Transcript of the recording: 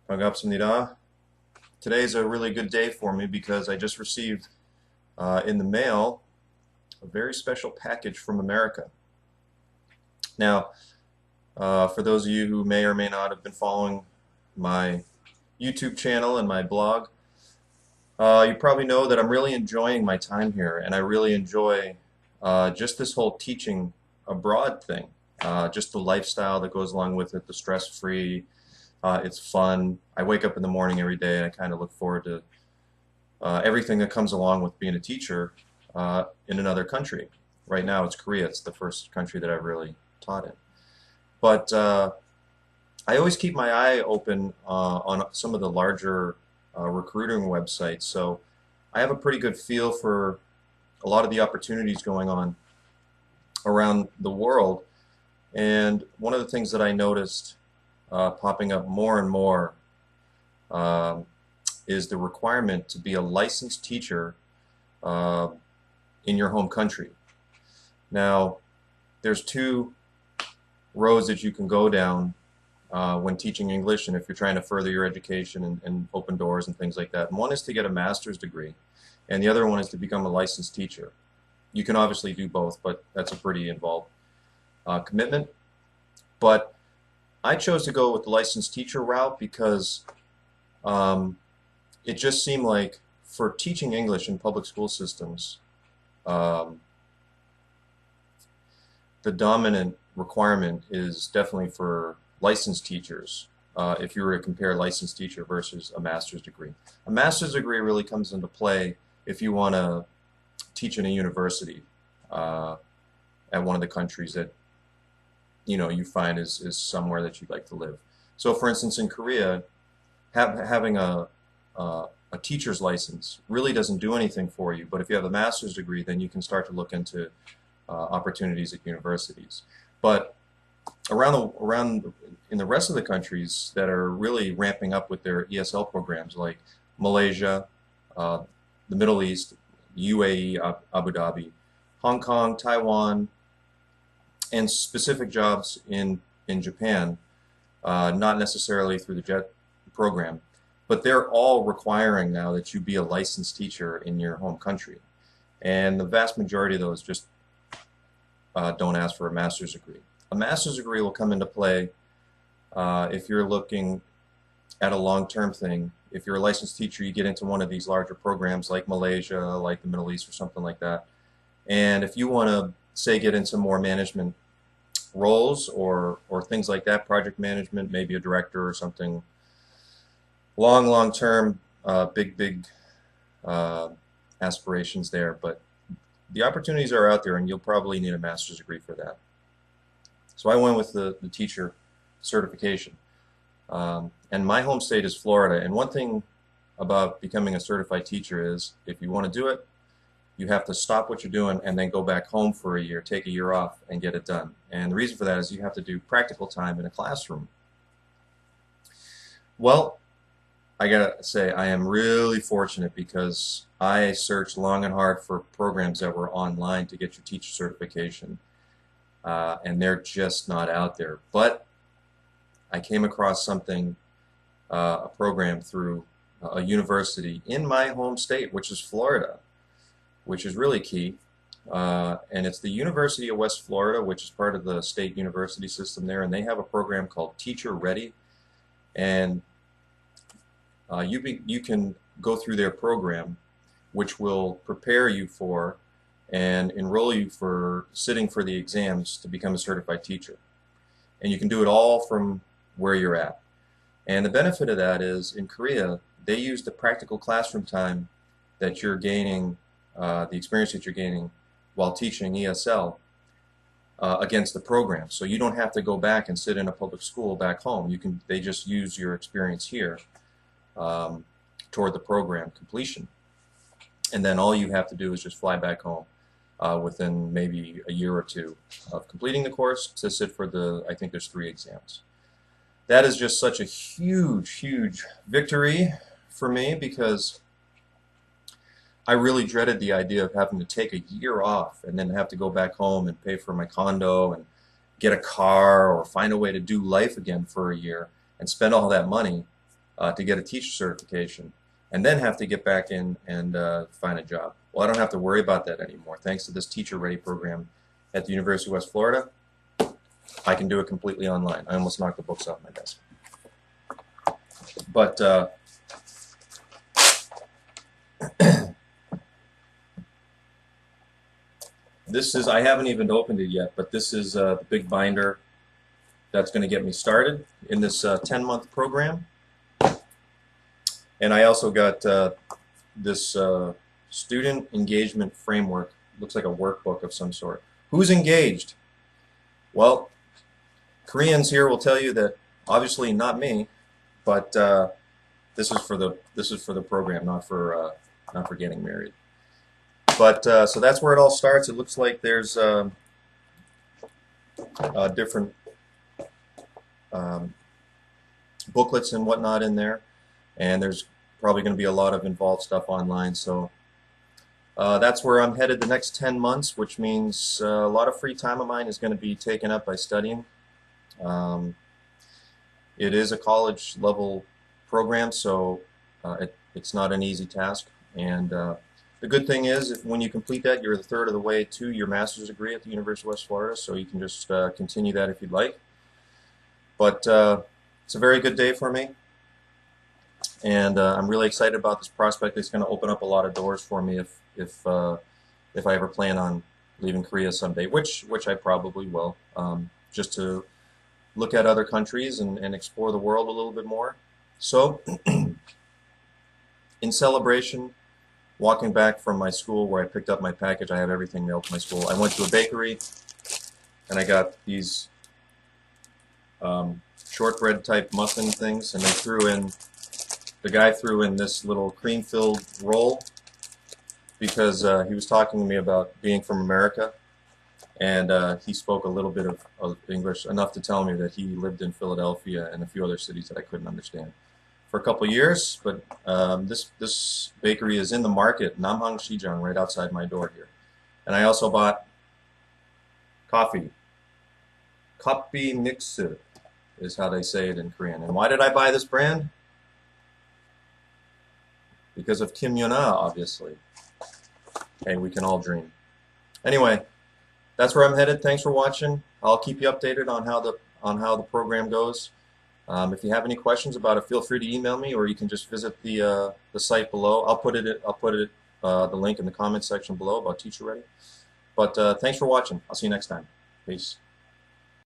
Magapsamnida. Today's a really good day for me because I just received in the mail a very special package from America. Now, for those of you who may or may not have been following my YouTube channel and my blog, you probably know that I'm really enjoying my time here, and I really enjoy just this whole teaching abroad thing. Just the lifestyle that goes along with it, the stress-free. It's fun. I wake up in the morning every day and I kind of look forward to everything that comes along with being a teacher in another country. Right now it's Korea. It's the first country that I've really taught in. But I always keep my eye open on some of the larger recruiting websites. So I have a pretty good feel for a lot of the opportunities going on around the world. And one of the things that I noticed popping up more and more um, is the requirement to be a licensed teacher uh, in your home country. Now, there's two roads that you can go down when teaching English, and if you're trying to further your education and open doors and things like that. And one is to get a master's degree, and the other one is to become a licensed teacher. You can obviously do both, but that's a pretty involved commitment. But I chose to go with the licensed teacher route because um, it just seemed like for teaching English in public school systems, um, the dominant requirement is definitely for licensed teachers. If you were to compare licensed teacher versus a master's degree, a master's degree really comes into play if you want to teach in a university at one of the countries that you find is somewhere that you'd like to live. So, for instance, in Korea, having a teacher's license really doesn't do anything for you. But if you have a master's degree, then you can start to look into opportunities at universities. But around in the rest of the countries that are really ramping up with their ESL programs, like Malaysia, uh, the Middle East, UAE, Abu Dhabi, Hong Kong, Taiwan, and specific jobs in Japan, not necessarily through the JET program, but they're all requiring now that you be a licensed teacher in your home country. And the vast majority of those just don't ask for a master's degree. A master's degree will come into play if you're looking at a long-term thing. If you're a licensed teacher, you get into one of these larger programs like Malaysia, like the Middle East or something like that. And if you want to, say, get into more management roles or things like that, project management, maybe a director or something, long term, big uh, aspirations there. But the opportunities are out there, and you'll probably need a master's degree for that. So I went with the teacher certification. And my home state is Florida. And one thing about becoming a certified teacher is if you want to do it, you have to stop what you're doing and then go back home for a year, take a year off, and get it done. And the reason for that is you have to do practical time in a classroom. Well, I gotta say, I am really fortunate because I searched long and hard for programs that were online to get your teacher certification, and they're just not out there. But I came across something, a program through a university in my home state, which is Florida, which is really key. And it's the University of West Florida, which is part of the state university system there, and they have a program called Teacher Ready. And you can go through their program, which will prepare you for and enroll you for sitting for the exams to become a certified teacher. And you can do it all from where you're at. And the benefit of that is in Korea, they use the practical classroom time that you're gaining, the experience that you're gaining while teaching ESL against the program. So you don't have to go back and sit in a public school back home. They just use your experience here toward the program completion. And then all you have to do is just fly back home within maybe a year or two of completing the course to sit for I think there's 3 exams. That is just such a huge victory for me because I really dreaded the idea of having to take a year off and then have to go back home and pay for my condo and get a car or find a way to do life again for a year and spend all that money to get a teacher certification, and then have to get back in and find a job. Well, I don't have to worry about that anymore. Thanks to this Teacher Ready program at the University of West Florida, I can do it completely online. I almost knocked the books off my desk. But this is, I haven't even opened it yet, but this is the big binder that's going to get me started in this 10-month program. And I also got this student engagement framework. Looks like a workbook of some sort. Who's engaged? Well, Koreans here will tell you that obviously not me, but this is for the program, not for getting married. But so that's where it all starts. It looks like there's different booklets and whatnot in there, and there's probably going to be a lot of involved stuff online. So that's where I'm headed the next 10 months, which means a lot of free time of mine is going to be taken up by studying. It is a college level program, so it's not an easy task. And the good thing is, when you complete that, you're a third of the way to your master's degree at the University of West Florida, so you can just continue that if you'd like. But it's a very good day for me, and I'm really excited about this prospect. It's going to open up a lot of doors for me if I ever plan on leaving Korea someday, which I probably will, just to look at other countries and explore the world a little bit more. So, in celebration, walking back from my school where I picked up my package, I have everything mailed to my school. I went to a bakery and I got these shortbread type muffin things, and the guy threw in this little cream-filled roll because he was talking to me about being from America, and he spoke a little bit of English, enough to tell me that he lived in Philadelphia and a few other cities that I couldn't understand for a couple years. But this bakery is in the market, Namhang Shijang, right outside my door here. And I also bought coffee. Kapi Mixu is how they say it in Korean. And why did I buy this brand? Because of Kim Yuna, obviously. Hey, we can all dream. Anyway, that's where I'm headed. Thanks for watching. I'll keep you updated on how the program goes. If you have any questions about it, feel free to email me, or you can just visit the site below. I'll put the link in the comment section below about Teacher Ready. But thanks for watching. I'll see you next time. Peace.